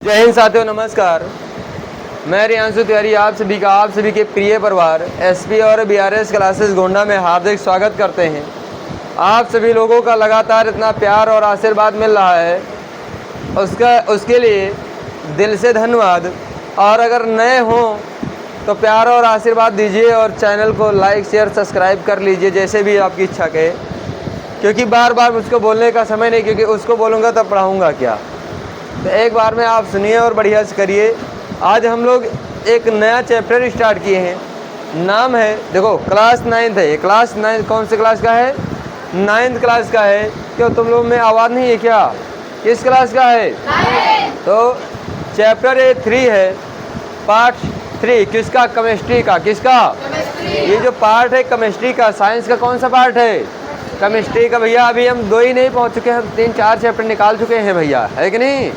जय हिंद साथियों, नमस्कार। मैं रियांशु तिवारी आप सभी के प्रिय परिवार एसपी और बीआरएस क्लासेस गोंडा में हार्दिक स्वागत करते हैं। आप सभी लोगों का लगातार इतना प्यार और आशीर्वाद मिल रहा है, उसके लिए दिल से धन्यवाद। और अगर नए हों तो प्यार और आशीर्वाद दीजिए और चैनल को लाइक शेयर सब्सक्राइब कर लीजिए, जैसे भी आपकी इच्छा कहे, क्योंकि बार बार उसको बोलने का समय नहीं, क्योंकि उसको बोलूँगा तो पढ़ाऊँगा क्या। तो एक बार में आप सुनिए और बढ़िया से करिए। आज हम लोग एक नया चैप्टर स्टार्ट किए हैं। नाम है, देखो, क्लास 9th है। क्लास 9 कौन से क्लास का है? 9th क्लास का है। क्यों, तुम लोग में आवाज़ नहीं है क्या? किस क्लास का है? तो चैप्टर 3 है, पार्ट 3। किसका? केमिस्ट्री का। किसका? ये जो पार्ट है केमिस्ट्री का, साइंस का कौन सा पार्ट है? केमिस्ट्री का। भैया अभी हम 2 ही नहीं पहुंच चुके हैं, हम 3-4 चैप्टर निकाल चुके हैं भैया, है कि नहीं?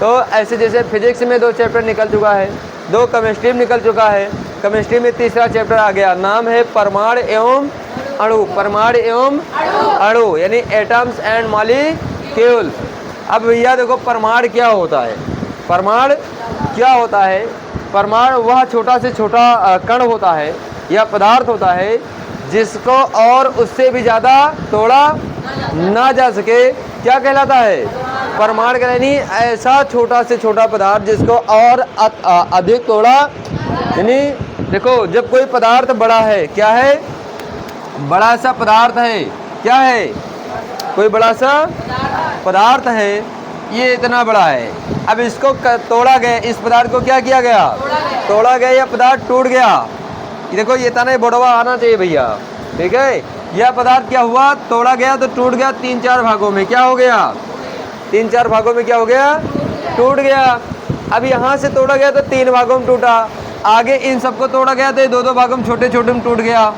तो ऐसे जैसे फिजिक्स में 2 चैप्टर निकल चुका है, 2 केमिस्ट्री में निकल चुका है, केमिस्ट्री में तीसरा चैप्टर आ गया। नाम है परमाणु एवं अणु। परमाणु एवं अणु यानी एटम्स एंड मॉलिक्यूल। अब भैया देखो, परमाणु क्या होता है? परमाणु क्या होता है? परमाणु वह छोटा से छोटा कण होता है या पदार्थ होता है जिसको और उससे भी ज़्यादा तोड़ा ना जा सके। क्या कहलाता है? परमाणु यानी ऐसा छोटा से छोटा पदार्थ जिसको और अधिक तोड़ा। यानी देखो, जब कोई पदार्थ बड़ा है, क्या है? बड़ा सा पदार्थ है। क्या है? कोई बड़ा सा पदार्थ है, ये इतना बड़ा है। अब इसको तोड़ा गया, इस पदार्थ को क्या किया गया? तोड़ा गया या पदार्थ टूट गया। देखो, ये तना बड़वा आना चाहिए भैया, ठीक है? यह पदार्थ क्या हुआ? तोड़ा गया तो टूट गया 3-4 भागों में। क्या हो गया? 3-4 भागों में क्या हो गया? टूट गया। अब यहाँ से तोड़ा गया तो 3 भागों में टूटा। आगे इन सबको तोड़ा गया तो 2-2 भागों में, छोटे छोटे में टूट गया।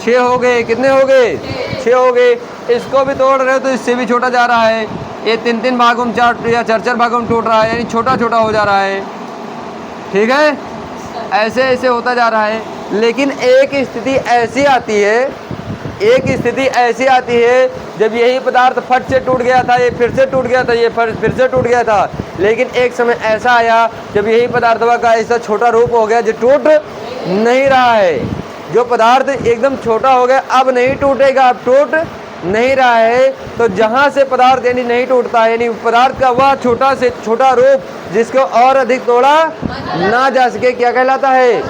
6 हो गए। कितने हो गए? 6 हो गए। इसको भी तोड़ रहे हो तो इससे भी छोटा जा रहा है। ये 3-3 भागों में, 4 या 4-4 भागों में टूट रहा है, यानी छोटा छोटा हो जा रहा है। ठीक है? ऐसे ऐसे होता जा रहा है। लेकिन एक स्थिति ऐसी आती है, जब यही पदार्थ फट से टूट गया था, ये फिर से टूट गया था, ये फिर से टूट गया था। लेकिन एक समय ऐसा आया जब यही पदार्थ का ऐसा छोटा रूप हो गया जो टूट नहीं रहा है। जो पदार्थ एकदम छोटा हो गया, अब नहीं टूटेगा, अब टूट नहीं रहा है। तो जहाँ से पदार्थ यानी नहीं टूटता है, यानी पदार्थ का वह छोटा से छोटा रूप जिसको और अधिक तोड़ा ना जा सके, क्या कहलाता है?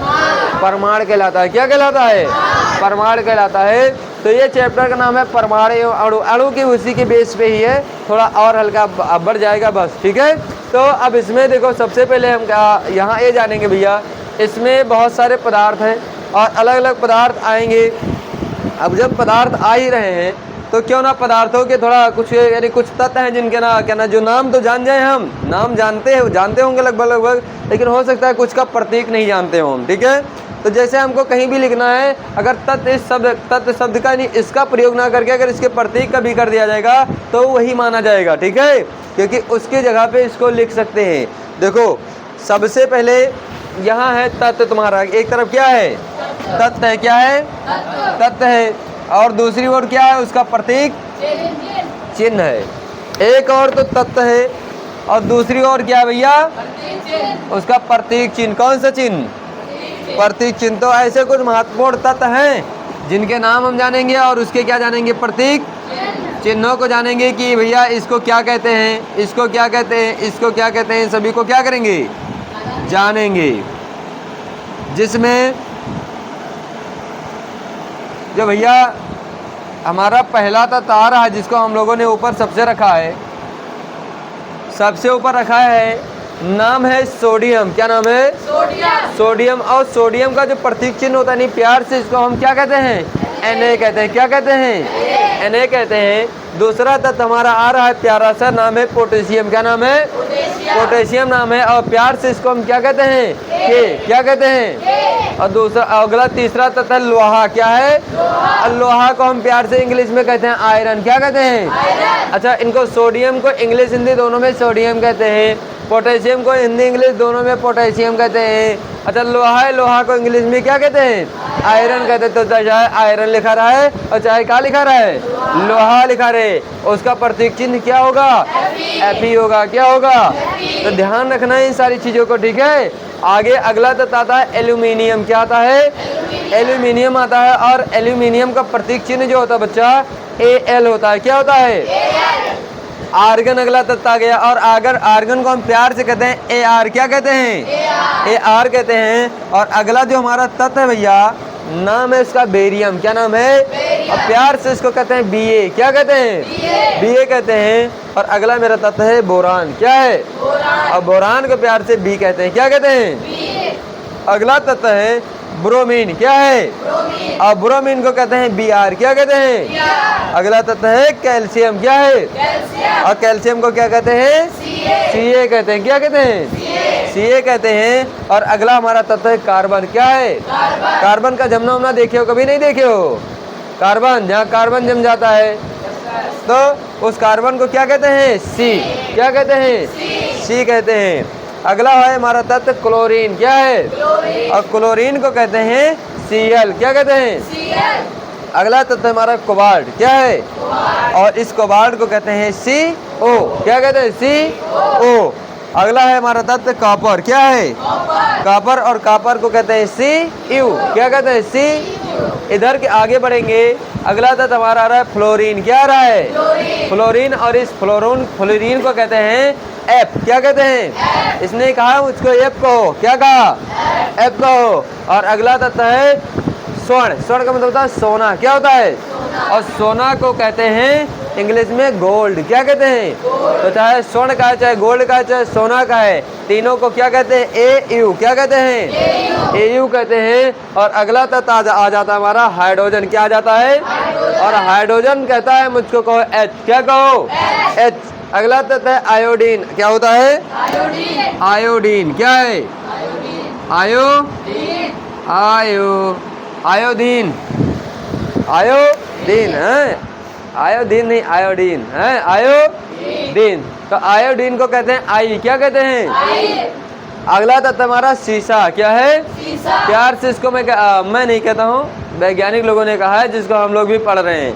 परमाणु कहलाता है। क्या कहलाता है? परमाणु कहलाता है। तो ये चैप्टर का नाम है परमाणु एवं अणु। अणु की उसी के बेस पे ही है, थोड़ा और हल्का बढ़ जाएगा बस, ठीक है? तो अब इसमें देखो, सबसे पहले हम यहाँ ये जानेंगे भैया, इसमें बहुत सारे पदार्थ हैं और अलग अलग पदार्थ आएंगे। अब जब पदार्थ आ ही रहे हैं तो क्यों ना पदार्थों के थोड़ा कुछ, यानी कुछ तत्व हैं जिनके ना क्या ना, जो नाम तो जान जाए, हम नाम जानते होंगे लगभग, लेकिन हो सकता है कुछ का प्रतीक नहीं जानते हो हम, ठीक है? तो जैसे हमको कहीं भी लिखना है, अगर तत्व शब्द का नहीं, इसका प्रयोग ना करके अगर इसके प्रतीक का भी कर दिया जाएगा तो वही माना जाएगा, ठीक है? क्योंकि उसकी जगह पे इसको लिख सकते हैं। देखो, सबसे पहले यहाँ है तत्व तुम्हारा, एक तरफ क्या है? तत्व है। क्या है? तत्व है। और दूसरी ओर क्या है? उसका प्रतीक चिन्ह है। एक और तो तत्व है और दूसरी ओर क्या है भैया? उसका प्रतीक चिन्ह। कौन सा चिन्ह? प्रतीक चिन्ह। तो ऐसे कुछ महत्वपूर्ण तत्व हैं जिनके नाम हम जानेंगे और उसके क्या जानेंगे? प्रतीक चिन्हों को जानेंगे कि भैया इसको क्या कहते हैं, इसको क्या कहते हैं, इसको क्या कहते हैं, सभी को क्या करेंगे? जानेंगे। जिसमें जो भैया हमारा पहला तत्व आ रहा है, जिसको हम लोगों ने ऊपर सबसे रखा है, सबसे ऊपर रखा है, नाम है सोडियम। क्या नाम है? सोडियम। और सोडियम का जो प्रतीक चिन्ह होता है, नहीं प्यार से इसको हम क्या कहते हैं? Na कहते हैं। क्या कहते हैं? Na कहते हैं। दूसरा तत्व हमारा आ रहा है प्यारा सा, नाम है पोटेशियम। क्या नाम है? पोटेशियम नाम है। और प्यार से इसको हम क्या कहते हैं? के। क्या कहते हैं? और दूसरा अगला तीसरा तत्व लोहा। क्या है? और लोहा को हम प्यार से इंग्लिश में कहते हैं आयरन। क्या कहते हैं? अच्छा, इनको सोडियम को इंग्लिश हिंदी दोनों में सोडियम कहते हैं, पोटेशियम को हिंदी इंग्लिश दोनों में पोटेशियम कहते हैं। अच्छा, लोहा को इंग्लिश में क्या कहते हैं? आयरन कहते तो चाहे आयरन लिखा रहा है और चाहे क्या लिखा रहा है, लोहा लिखा रहे, उसका प्रतीक चिन्ह क्या होगा, Fe होगा। क्या होगा, तो ध्यान रखना है इन सारी चीजों को, ठीक है। आगे अगला तत्व आता है एल्यूमिनियम। क्या आता है, एल्यूमिनियम आता है। और एल्यूमिनियम का प्रतीक चिन्ह जो होता है बच्चा Al होता है। क्या होता है, आर्गन अगला तत्व आ गया। और अगर आर्गन को हम प्यार से कहते हैं Ar। क्या कहते हैं, Ar कहते हैं। और अगला जो हमारा तत्व है भैया, नाम है इसका बेरियम। क्या नाम है, और प्यार से इसको कहते हैं Ba। क्या कहते हैं, Ba कहते हैं। और अगला मेरा तत्व है बोरान। क्या है, और बोरान को प्यार से B कहते हैं। क्या कहते हैं, अगला तत्व है ब्रोमीन। क्या है, और ब्रोमीन को कहते हैं Br। क्या कहते हैं, अगला तत्व है कैल्शियम। क्या है, और कैल्शियम को क्या कहते हैं, Ca कहते हैं। क्या कहते हैं, Ca कहते हैं। और अगला हमारा तत्व है कार्बन। क्या है, कार्बन का जमना उमना देखे हो, कभी नहीं देखे हो, कार्बन, जहाँ कार्बन जम जाता है तो उस कार्बन को क्या कहते हैं, C। क्या कहते हैं, C कहते हैं। अगला है हमारा तत्व क्लोरीन। क्या है, और क्लोरीन को कहते हैं Cl। क्या कहते हैं, अगला तत्व हमारा कोबाल्ट। क्या है, और इस कोबाल्ट को कहते हैं CO। क्या कहते हैं, CO। अगला है हमारा तत्व कॉपर। क्या है, कॉपर, और कॉपर को कहते हैं Cu। क्या कहते हैं, C। इधर के आगे बढ़ेंगे, अगला तत्व हमारा आ रहा है फ्लोरीन। क्या आ रहा है, फ्लोरीन। और इस फ्लोरीन को कहते हैं F। क्या कहते हैं, इसने कहा मुझको F कहो। क्या कहा, F कहो। और अगला तत्व है स्वर्ण। स्वर्ण का मतलब होता है सोना। क्या होता है, और सोना को कहते हैं इंग्लिश में गोल्ड। क्या कहते हैं, तो चाहे स्वर्ण का है, चाहे गोल्ड का है, चाहे सोना का है, तीनों को क्या कहते हैं, Au। क्या कहते हैं, Au कहते हैं। और अगला तत्व आ जाता है हमारा हाइड्रोजन। क्या आ जाता है, और हाइड्रोजन कहता है मुझको कहो H। क्या कहो, H। अगला तत्व है आयोडीन। क्या होता है, आयोडीन। क्या है, आयोडीन, आयोडीन है, आयोडीन नहीं, आयोडीन है, आयोडीन। तो आयोडीन को कहते हैं आई। क्या कहते हैं, अगला तत्व हमारा सीसा। क्या है, प्यार से इसको मैं नहीं कहता हूँ, वैज्ञानिक लोगों ने कहा है, जिसको हम लोग भी पढ़ रहे हैं,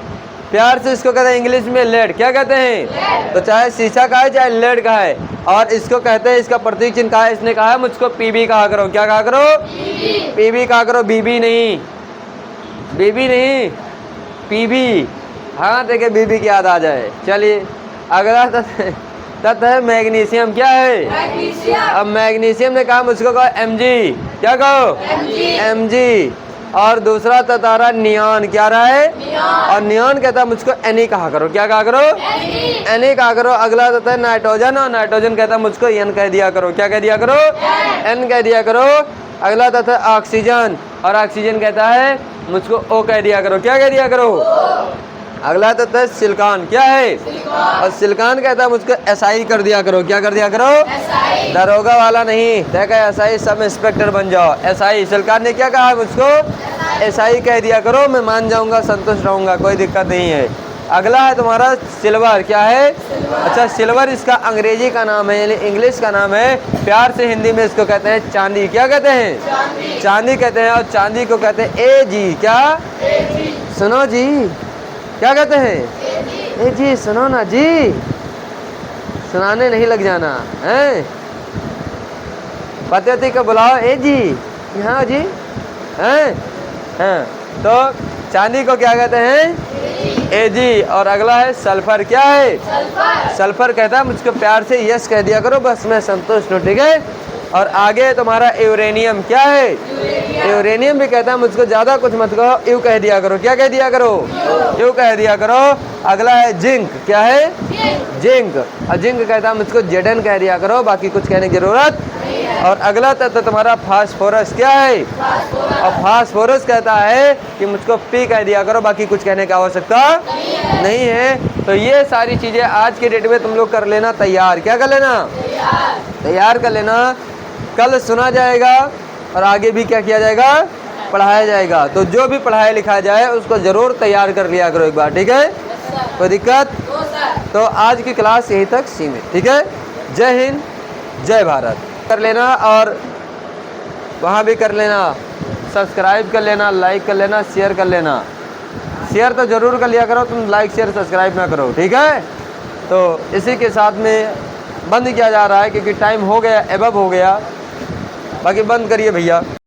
प्यार से इसको कहते हैं इंग्लिश में लेड। क्या कहते हैं, तो चाहे शीशा का है चाहे लेड का है। और इसको कहते हैं, इसका प्रतीक चिन्ह कहा है, इसने कहा है मुझको पीबी कहा करो। क्या कहा करो, पीबी कहा करो, बीबी नहीं, बीबी नहीं, पीबी। हाँ देखे बीबी की याद आ जाए। चलिए अगला तत्व है मैग्नीशियम। क्या है, अब मैग्नीशियम ने कहा मुझको कहो Mg। क्या कहो, Mg। और दूसरा तत्व आ रहा है नियॉन। क्या रहा है, और नियॉन कहता है मुझको Na कहा करो। क्या कहा करो, Na कहा करो। अगला तत्व है नाइट्रोजन, और नाइट्रोजन कहता है मुझको N कह दिया करो। क्या कह दिया करो, N कह दिया करो। अगला तत्व है ऑक्सीजन, और ऑक्सीजन कहता है मुझको O कह दिया करो। क्या कह दिया करो। अगला तत्व है सिलिकॉन। क्या है, और सिलिकॉन कहता है मुझको SI कर दिया करो। क्या कर दिया करो, दरोगा वाला नहीं, देखा SI सब इंस्पेक्टर बन जाओ। SI, सिलिकॉन ने क्या कहा मुझको, SI कह दिया करो, मैं मान जाऊंगा, संतुष्ट रहूंगा, कोई दिक्कत नहीं है। अगला है तुम्हारा सिल्वर। क्या है, अच्छा सिल्वर इसका अंग्रेजी का नाम है, यानी इंग्लिश का नाम है। प्यार से हिंदी में इसको कहते हैं चांदी। क्या कहते हैं, चांदी कहते हैं। और चांदी को कहते हैं Ag। क्या, सुनो जी, क्या कहते हैं, जी सुनो ना जी, सुनाने नहीं लग जाना है, पति को बुलाओ जी, हाँ जी हैं, हाँ। तो चांदी को क्या कहते हैं, Ag। और अगला है सल्फर। क्या है, सल्फर कहता है मुझको प्यार से यस कह दिया करो, बस मैं संतुष्ट हूँ, ठीक है। और आगे तुम्हारा यूरेनियम। क्या है, यूरेनियम भी कहता है मुझको ज़्यादा कुछ मत कहो, यू कह दिया करो। क्या कह दिया करो, यू कह दिया करो। अगला है जिंक। क्या है, जिंक, और जिंक कहता है मुझको Zn कह दिया करो, बाकी कुछ कहने की जरूरत। और अगला तत्व तुम्हारा फास्फोरस। क्या है, और फास्फोरस कहता है कि मुझको P कह दिया करो, बाकी कुछ कहने की आवश्यकता नहीं है। तो ये सारी चीज़ें आज के डेट में तुम लोग कर लेना तैयार। क्या कर लेना, तैयार कर लेना। कल सुना जाएगा और आगे भी क्या किया जाएगा, पढ़ाया जाएगा। तो जो भी पढ़ाया लिखा जाए उसको ज़रूर तैयार कर लिया करो एक बार, ठीक है। कोई दिक्कत, तो आज की क्लास यहीं तक सीमित, ठीक है। जय हिंद, जय भारत कर लेना, और वहाँ भी कर लेना सब्सक्राइब कर लेना, लाइक कर लेना, शेयर कर लेना। शेयर तो ज़रूर कर लिया करो तुम, लाइक शेयर सब्सक्राइब ना करो, ठीक है। तो इसी के साथ में बंद किया जा रहा है क्योंकि टाइम हो गया, एबव हो गया। बाकी बंद करिए भैया।